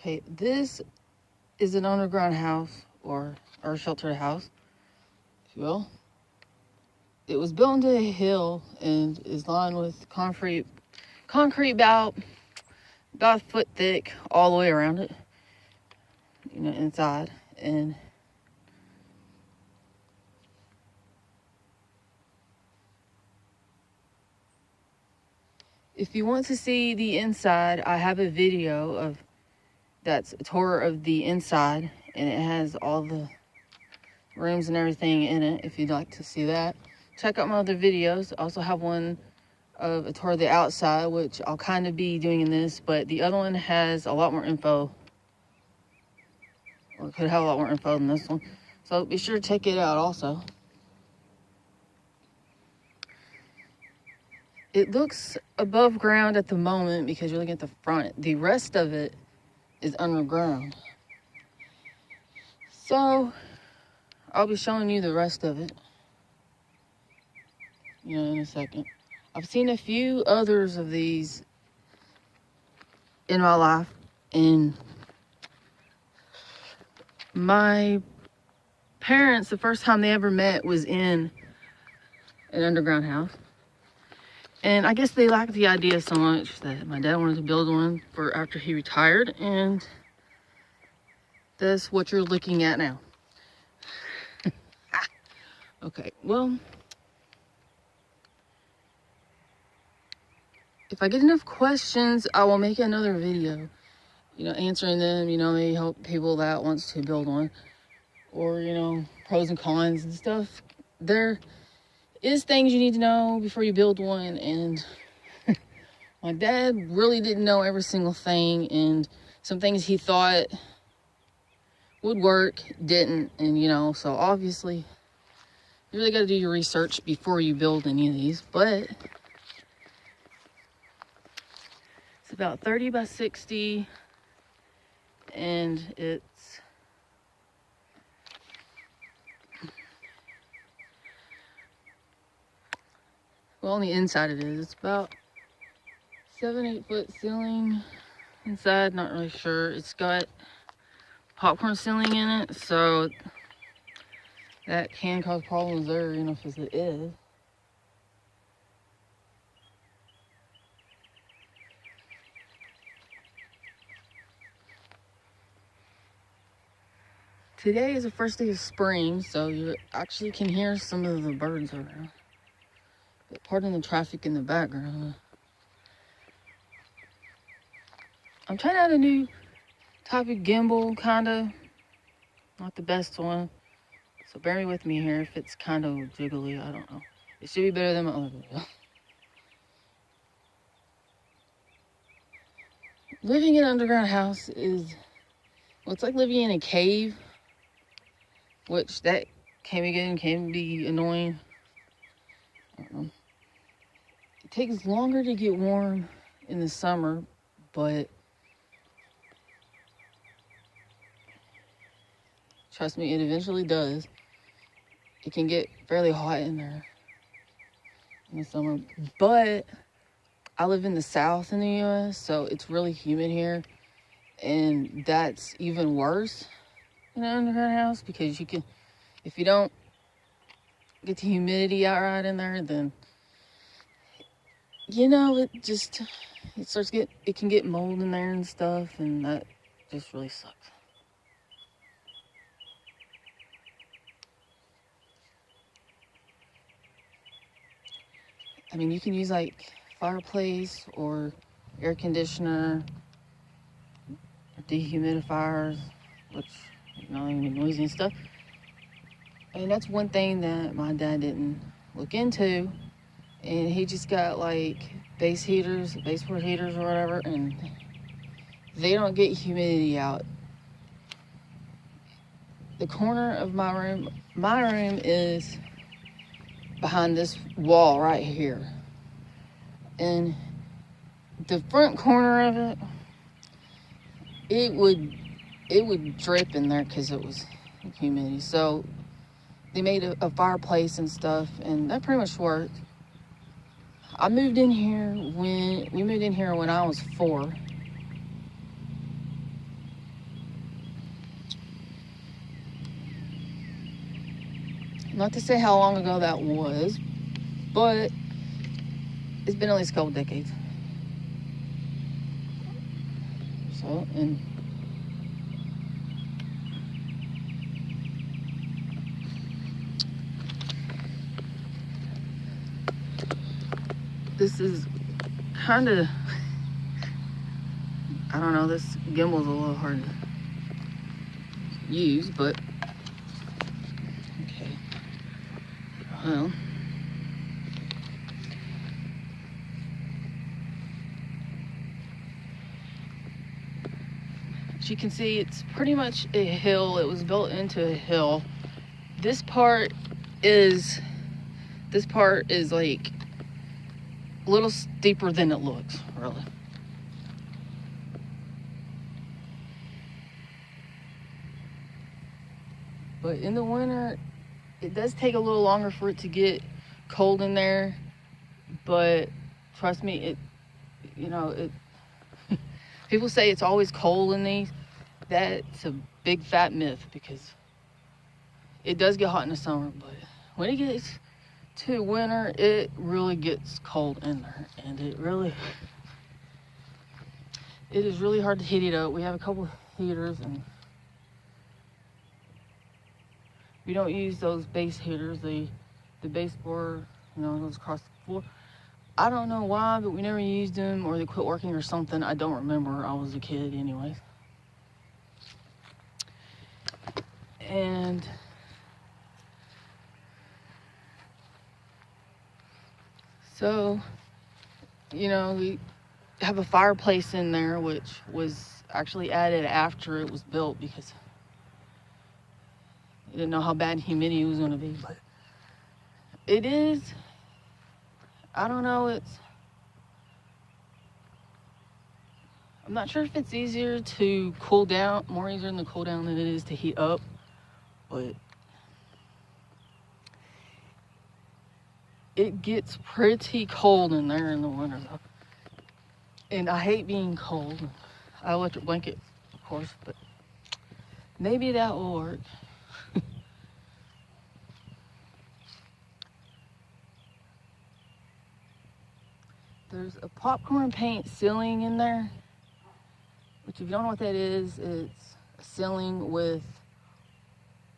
Okay, this is an underground house, or earth-sheltered house, if you will. It was built into a hill and is lined with concrete about a foot thick all the way around it, inside. And if you want to see the inside, I have a video that's a tour of the inside, and it has all the rooms and everything in it. If you'd like to see that, check out my other videos. I also have one of a tour of the outside, which I'll kind of be doing in this, but the other one has a lot more info, or could have a lot more info than this one, so be sure to check it out also. It looks above ground at the moment because you're looking at the front. The rest of it is underground, so I'll be showing you the rest of it in a second. I've seen a few others of these in my life, and my parents, the first time they ever met was in an underground house. And I guess they liked the idea so much that my dad wanted to build one for after he retired, and that's what you're looking at now. Okay, well, if I get enough questions, I will make another video, answering them, maybe help people that wants to build one, or, pros and cons and stuff. There is things you need to know before you build one, and my dad really didn't know every single thing, and some things he thought would work didn't, and so obviously you really got to do your research before you build any of these. But it's about 30 by 60, and it's on the inside it is. It's about 7-8 foot ceiling inside, not really sure. It's got popcorn ceiling in it, so that can cause problems there, because it is. Today is the first day of spring, so you actually can hear some of the birds around. But pardon the traffic in the background. I'm trying out a new type of gimbal, kind of. Not the best one. So bear with me here if it's kind of jiggly, I don't know. It should be better than my other video. Living in an underground house is, it's like living in a cave, which that can be good and can be annoying. I don't know. It takes longer to get warm in the summer, but trust me, it eventually does. It can get fairly hot in there in the summer, but I live in the South in the U.S., so it's really humid here, and that's even worse in an underground house, because if you don't get the humidity out right in there, then it can get mold in there and stuff, and that just really sucks. I mean, you can use like fireplace or air conditioner or dehumidifiers, which noisy and stuff. And that's one thing that my dad didn't look into, and he just got like baseboard heaters or whatever, and they don't get humidity out. The corner of my room is behind this wall right here, and the front corner of it would drip in there because it was humidity. So they made a fireplace and stuff, and that pretty much worked. We moved in here when I was 4, Not to say how long ago that was, but it's been at least a couple decades. So, and this is kind of, I don't know, this gimbal's a little hard to use, but okay. Well, as you can see, it's pretty much a hill. It was built into a hill. This part is like a little steeper than it looks, really. But in the winter, it does take a little longer for it to get cold in there. But trust me, people say it's always cold in these. That's a big fat myth, because it does get hot in the summer, but when it gets to winter, it really gets cold in there, and it is really hard to heat it up. We have a couple heaters, and we don't use those base heaters. The baseboard, goes across the floor. I don't know why, but we never used them, or they quit working or something. I don't remember. I was a kid anyway. And so, we have a fireplace in there, which was actually added after it was built, because I didn't know how bad humidity was going to be. But it is, I don't know, I'm not sure if it's easier to cool down, more easier to cool down than it is to heat up, but it gets pretty cold in there in the winter, though. And I hate being cold. I electric blanket, of course, but maybe that will work. There's a popcorn paint ceiling in there, which, if you don't know what that is, it's a ceiling with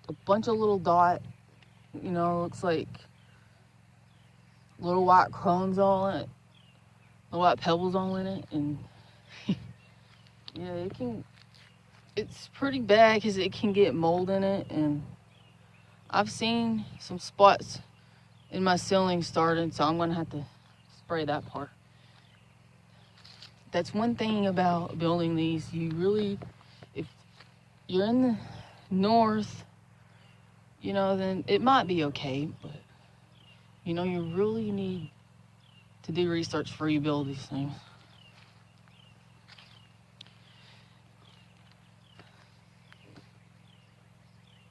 a bunch of little dot, looks like little white crumbs all in it, little white pebbles all in it, and yeah, it's pretty bad because it can get mold in it, and I've seen some spots in my ceiling started, so I'm gonna have to spray that part. That's one thing about building these. If you're in the north, then it might be okay, but you really need to do research before you build these things.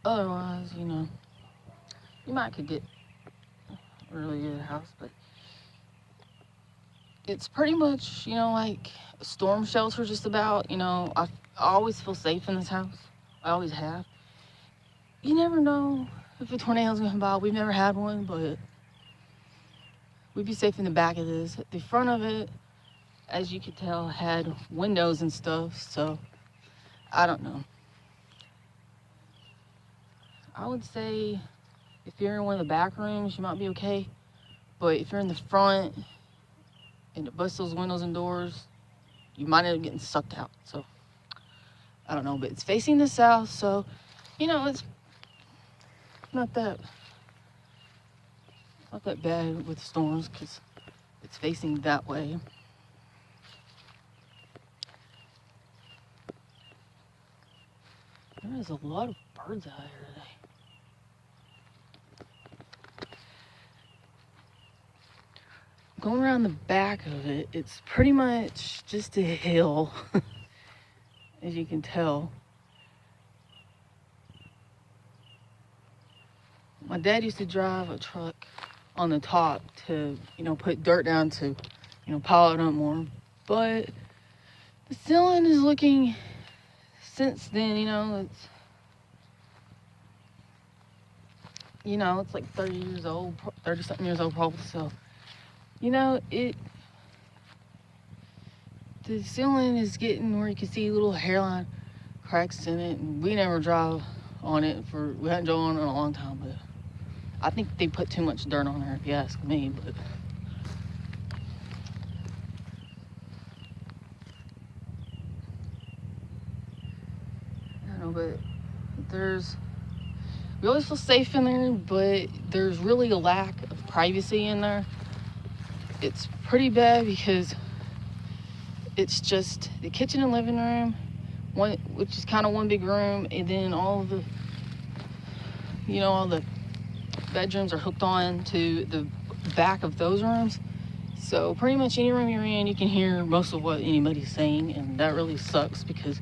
Otherwise, you could get a really good house, but it's pretty much, like a storm shelter, just about. I always feel safe in this house. I always have. You never know if a tornado's gonna come by. We've never had one, but we'd be safe in the back of this. The front of it, as you could tell, had windows and stuff, so I don't know. I would say if you're in one of the back rooms, you might be okay, but if you're in the front and it busts those windows and doors, you might end up getting sucked out. So I don't know, but it's facing the south, so it's not that bad with storms, because it's facing that way. There is a lot of birds out here today. Going around the back of it, it's pretty much just a hill, as you can tell. My dad used to drive a truck on the top to, put dirt down to, pile it up more. But the ceiling is looking, since then, you know, it's like 30 years old, 30 something years old probably. So, you know, the ceiling is getting where you can see little hairline cracks in it, and we never drive on it we haven't drove on it in a long time, but I think they put too much dirt on her if you ask me. But I don't know, but we always feel safe in there, but there's really a lack of privacy in there. It's pretty bad because it's just the kitchen and living room, which is kind of one big room, and then all the bedrooms are hooked on to the back of those rooms. So pretty much any room you're in, you can hear most of what anybody's saying, and that really sucks because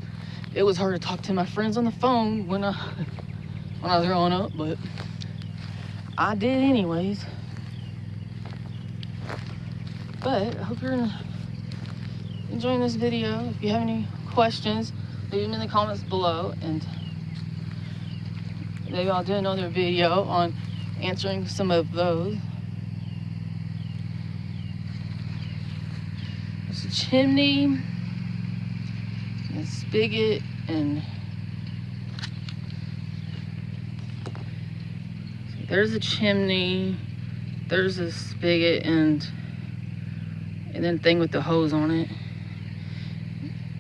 it was hard to talk to my friends on the phone when I was growing up, but I did anyways. But I hope you're enjoying this video. If you have any questions, leave them in the comments below, and maybe I'll do another video on answering some of those. There's a chimney, and a spigot, and there's a chimney, there's a spigot, and then thing with the hose on it,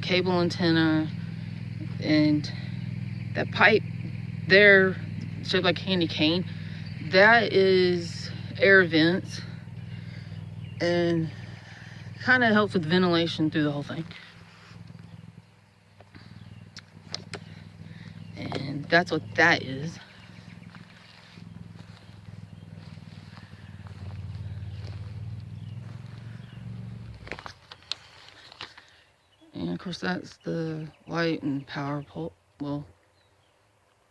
cable antenna, and that pipe there shaped like a candy cane, that is air vents, and kind of helps with ventilation through the whole thing. And that's what that is. And of course that's the light and power pole, well,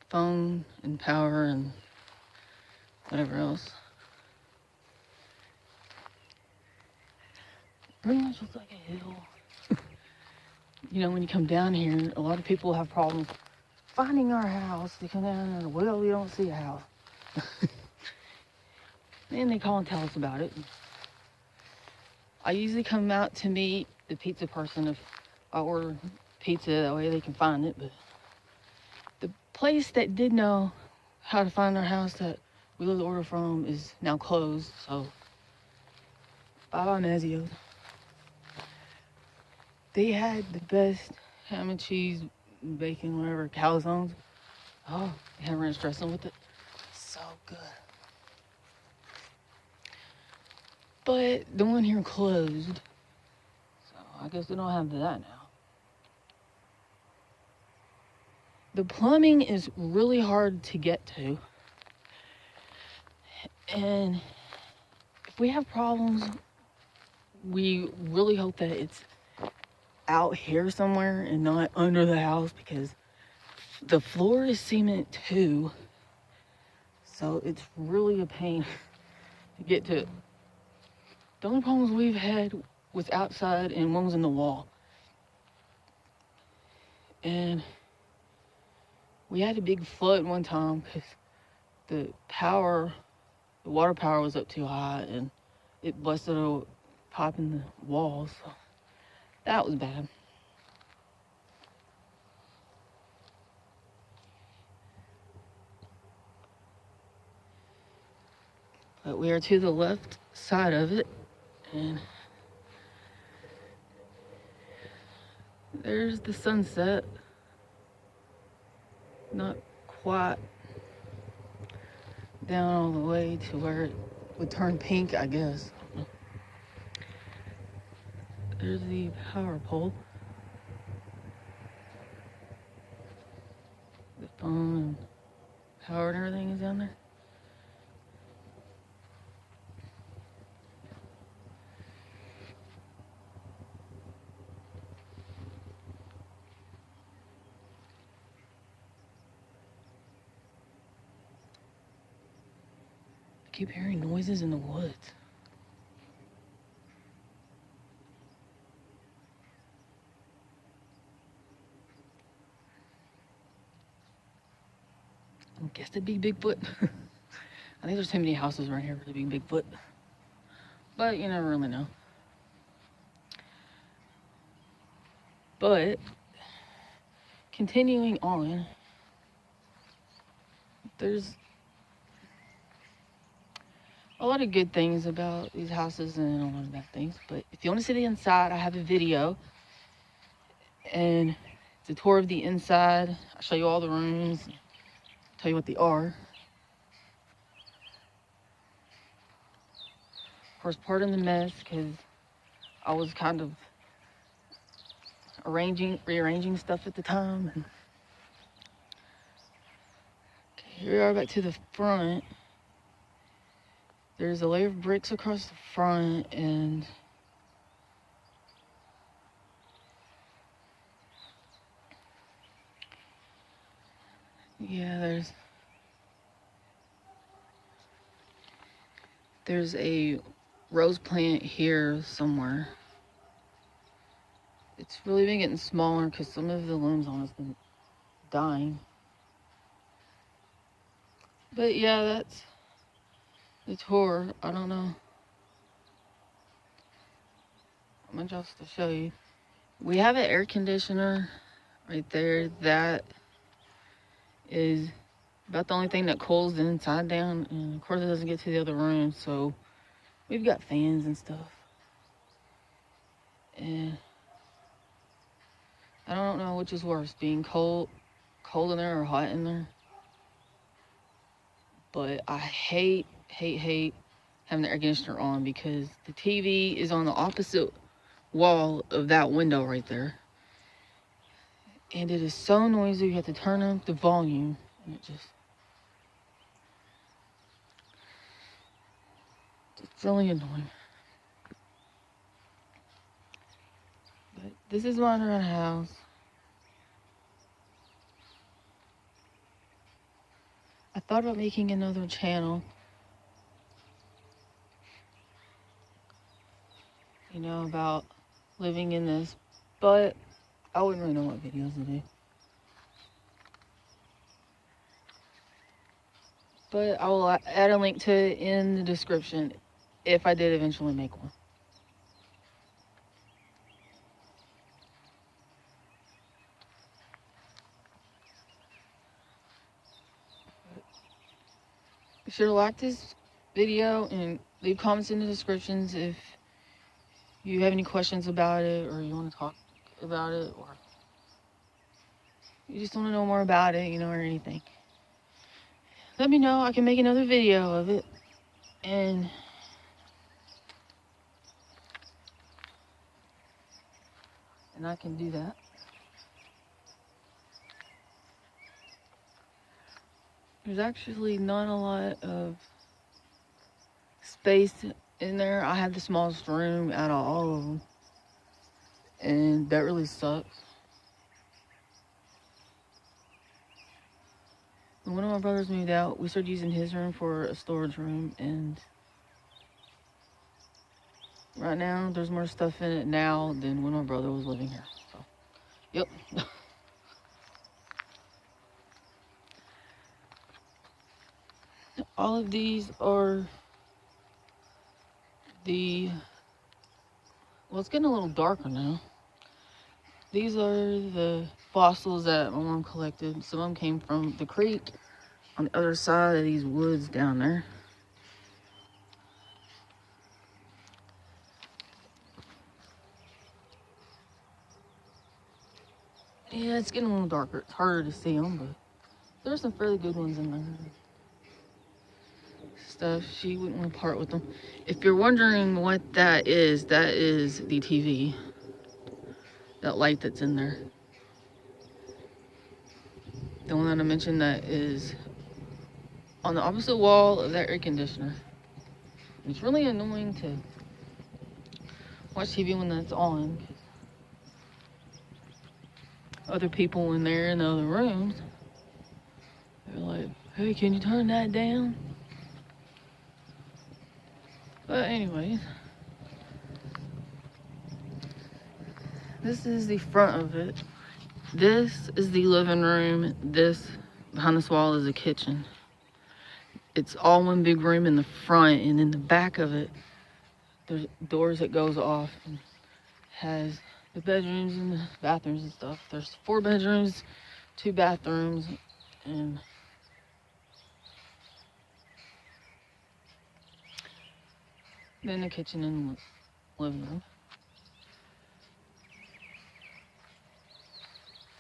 phone and power and whatever else. Pretty much looks like a hill. You know, when you come down here, a lot of people have problems finding our house. They come down and, well, we don't see a house. And they call and tell us about it. I usually come out to meet the pizza person if I order pizza, that way they can find it. But the place that did know how to find our house that we live to order from is now closed, so bye-bye Mazio's. They had the best ham and cheese, bacon, whatever, calzones. Oh, they had ranch dressing with it. So good. But the one here closed, so I guess they don't have that now. The plumbing is really hard to get to. And if we have problems, we really hope that it's out here somewhere and not under the house, because the floor is cement too, so it's really a pain to get to it. The only problems we've had was outside, and one was in the wall. And we had a big flood one time because the water power was up too high, and it busted a pipe in the wall, so that was bad. But we are to the left side of it, and there's the sunset. Not quite down all the way to where it would turn pink, I guess. There's the power pole. The phone and power and everything is down there. I keep hearing noises in the woods. I guess it'd be Bigfoot. I think there's too many houses around here for it to be Bigfoot. But you never really know. But continuing on, there's a lot of good things about these houses and a lot of bad things. But if you want to see the inside, I have a video. And it's a tour of the inside. I'll show you all the rooms, tell you what they are. Of course, pardon the mess, because I was kind of rearranging stuff at the time. And okay, here we are back to the front. There's a layer of bricks across the front, and yeah, there's a rose plant here somewhere. It's really been getting smaller because some of the limbs on it's been dying. But yeah, that's the tour. I don't know how much else to show you. We have an air conditioner right there. That is about the only thing that cools the inside down, and of course it doesn't get to the other rooms, so we've got fans and stuff. And I don't know which is worse, being cold in there or hot in there. But I hate having the air conditioner on, because the TV is on the opposite wall of that window right there. And it is so noisy, you have to turn up the volume. And it's really annoying. But this is my run house. I thought about making another channel, you know, about living in this, but I wouldn't really know what videos to do. But I will add a link to it in the description if I did eventually make one. Be sure to like this video and leave comments in the descriptions if you have any questions about it, or you want to talk about it, or you just want to know more about it, you know, or anything. Let me know. I can make another video of it. And I can do that. There's actually not a lot of space in there. I had the smallest room out of all of them, and that really sucks. When one of my brothers moved out, we started using his room for a storage room, and right now there's more stuff in it now than when my brother was living here. So, yep. All of these are well, it's getting a little darker now. These are the fossils that my mom collected. Some of them came from the creek on the other side of these woods down there. Yeah, it's getting a little darker. It's harder to see them, but there's some fairly good ones in there. Stuff, she wouldn't want to part with them. If you're wondering what that is the TV. That light that's in there. The one that I mentioned that is on the opposite wall of that air conditioner. It's really annoying to watch TV when that's on. Other people in there in the other rooms, they're like, hey, can you turn that down? But anyways, this is the front of it. This is the living room. This, behind this wall, is the kitchen. it's all one big room in the front, and in the back of it, there's doors that goes off and has the bedrooms and the bathrooms and stuff. There's 4 bedrooms, 2 bathrooms, and then the kitchen and living room.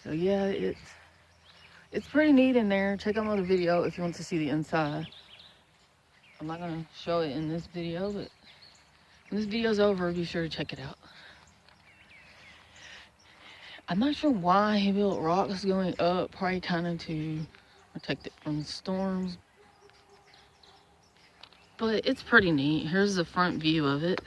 So yeah, it's pretty neat in there. Check out another video if you want to see the inside. I'm not gonna show it in this video, but when this video's over, be sure to check it out. I'm not sure why he built rocks going up, probably kind of to protect it from storms. But it's pretty neat. Here's the front view of it.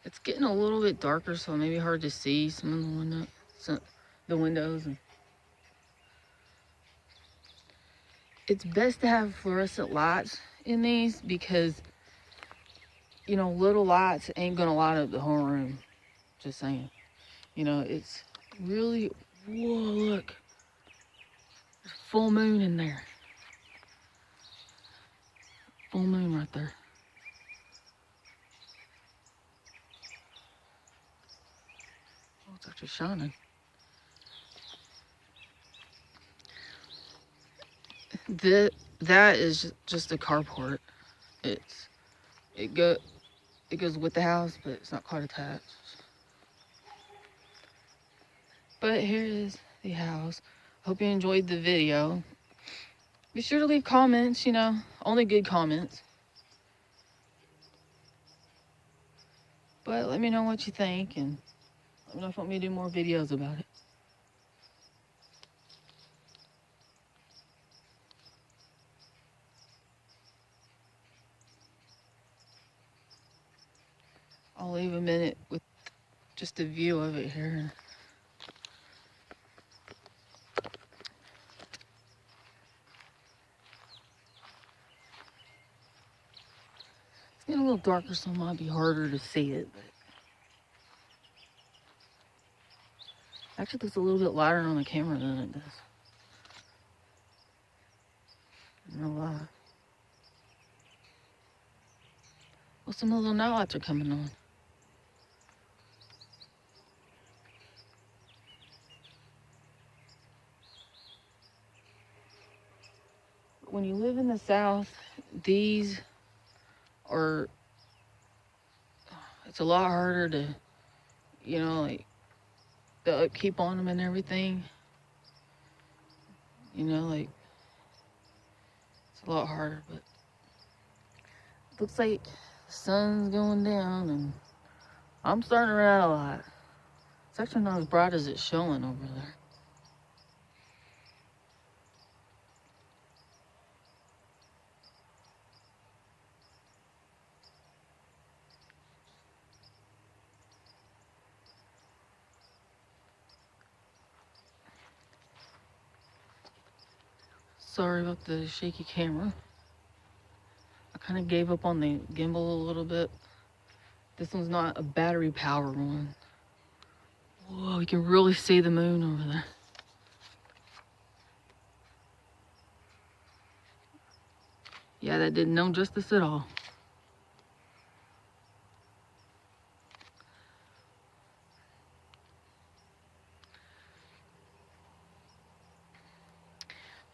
It's getting a little bit darker, so it may be hard to see some of the windows. It's best to have fluorescent lights in these because, you know, little lights ain't gonna light up the whole room. Just saying. You know, it's really, whoa, look. There's full moon in there. Full moon right there. Oh, it's actually shining. That is just a carport. It goes with the house, but it's not quite attached. But here is the house. Hope you enjoyed the video. Be sure to leave comments, you know, only good comments. But let me know what you think, and let me know if you want me to do more videos about it. I'll leave a minute with just a view of it here. It's getting a little darker, so it might be harder to see it, but actually looks a little bit lighter on the camera than it does. No lie. Well, some of the little night lights are coming on. When you live in the South, these are, it's a lot harder to, you know, like the upkeep on them and everything. You know, like, it's a lot harder, but it looks like the sun's going down and I'm starting to run out a lot. It's actually not as bright as it's showing over there. Sorry about the shaky camera. I kind of gave up on the gimbal a little bit. This one's not a battery powered one. Whoa, you can really see the moon over there. Yeah, that did no justice at all.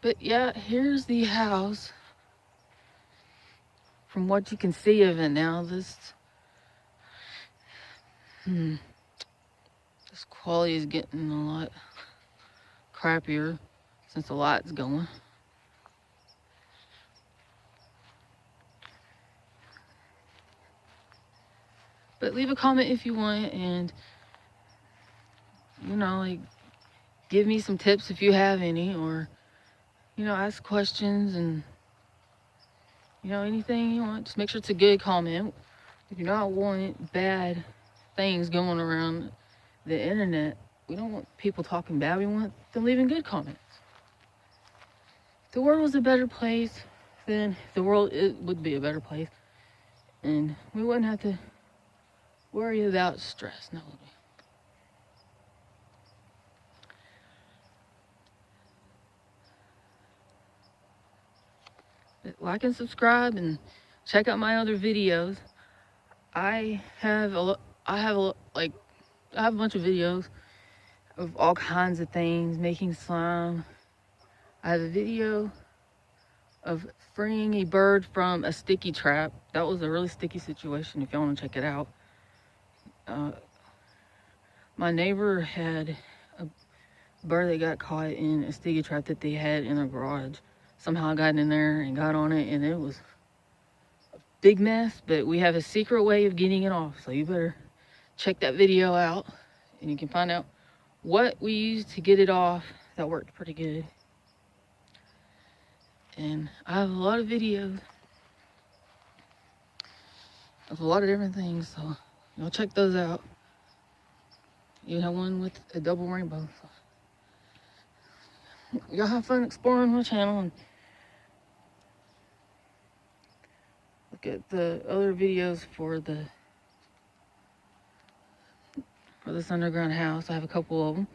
But yeah, here's the house. From what you can see of it now, this quality is getting a lot crappier since the light's going. But leave a comment if you want, and you know, like, give me some tips if you have any, or you know, ask questions, and you know, anything you want. Just make sure it's a good comment. We do not want bad things going around the internet. We don't want people talking bad. We want them leaving good comments. If the world was a better place, then the world would be a better place, and we wouldn't have to worry about stress. No. Like and subscribe and check out my other videos. I have a bunch of videos of all kinds of things, making slime. I have a video of freeing a bird from a sticky trap. That was a really sticky situation if y'all want to check it out. My neighbor had a bird that got caught in a sticky trap that they had in their garage. Somehow I got in there and got on it, and it was a big mess, but we have a secret way of getting it off, so you better check that video out and you can find out what we used to get it off. That worked pretty good. And I have a lot of videos of a lot of different things, so y'all check those out. You have one with a double rainbow. So y'all have fun exploring my channel and look at the other videos for this underground house. I have a couple of them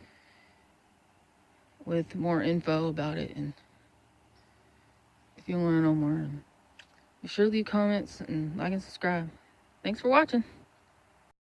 with more info about it, and if you want to know more, be sure to leave comments and like and subscribe. Thanks for watching.